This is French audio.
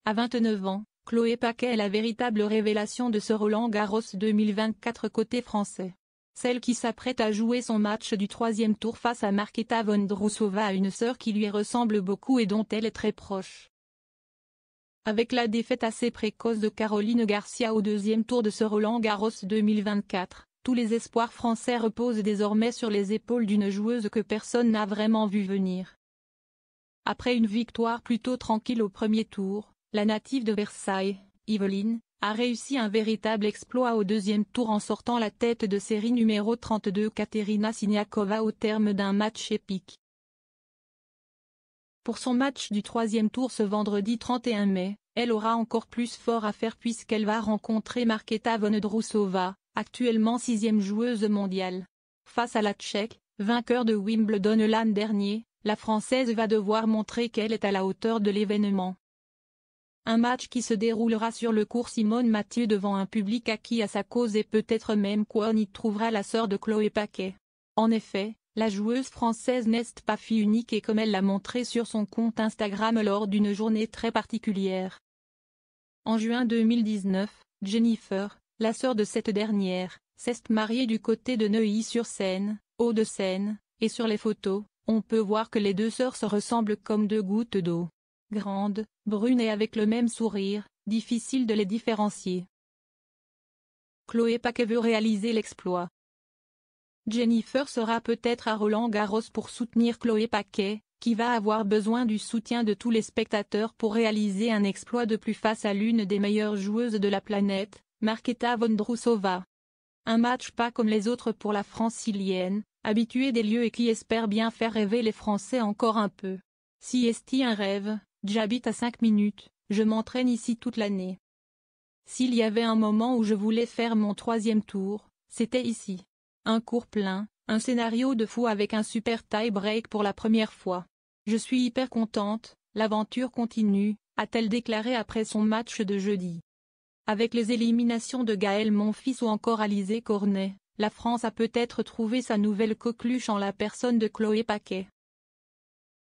À 29 ans, Chloé Paquet est la véritable révélation de ce Roland-Garros 2024 côté français. Celle qui s'apprête à jouer son match du troisième tour face à Markéta Vondrousova a une sœur qui lui ressemble beaucoup et dont elle est très proche. Avec la défaite assez précoce de Caroline Garcia au deuxième tour de ce Roland-Garros 2024, tous les espoirs français reposent désormais sur les épaules d'une joueuse que personne n'a vraiment vu venir. Après une victoire plutôt tranquille au premier tour, la native de Versailles, Yveline, a réussi un véritable exploit au deuxième tour en sortant la tête de série numéro 32 Katerina Siniakova au terme d'un match épique. Pour son match du troisième tour ce vendredi 31 mai, elle aura encore plus fort à faire puisqu'elle va rencontrer Markéta Vondrousova, actuellement 6e joueuse mondiale. Face à la Tchèque, vainqueur de Wimbledon l'an dernier, la Française va devoir montrer qu'elle est à la hauteur de l'événement. Un match qui se déroulera sur le court Simone Mathieu devant un public acquis à sa cause et peut-être même qu'on y trouvera la sœur de Chloé Paquet. En effet, la joueuse française n'est pas fille unique et comme elle l'a montré sur son compte Instagram lors d'une journée très particulière. En juin 2019, Jennifer, la sœur de cette dernière, s'est mariée du côté de Neuilly-sur-Seine, Hauts-de-Seine, et sur les photos, on peut voir que les deux sœurs se ressemblent comme deux gouttes d'eau. Grandes, brunes et avec le même sourire, difficile de les différencier. Chloé Paquet veut réaliser l'exploit. Jennifer sera peut-être à Roland-Garros pour soutenir Chloé Paquet, qui va avoir besoin du soutien de tous les spectateurs pour réaliser un exploit de plus face à l'une des meilleures joueuses de la planète, Markéta Vondrousova. Un match pas comme les autres pour la Francilienne, habituée des lieux et qui espère bien faire rêver les Français encore un peu. Si est-il un rêve, j'habite à 5 minutes, je m'entraîne ici toute l'année. S'il y avait un moment où je voulais faire mon troisième tour, c'était ici. Un court plein, un scénario de fou avec un super tie-break pour la première fois. Je suis hyper contente, l'aventure continue, a-t-elle déclaré après son match de jeudi. Avec les éliminations de Gaël Monfils ou encore Alizé Cornet, la France a peut-être trouvé sa nouvelle coqueluche en la personne de Chloé Paquet.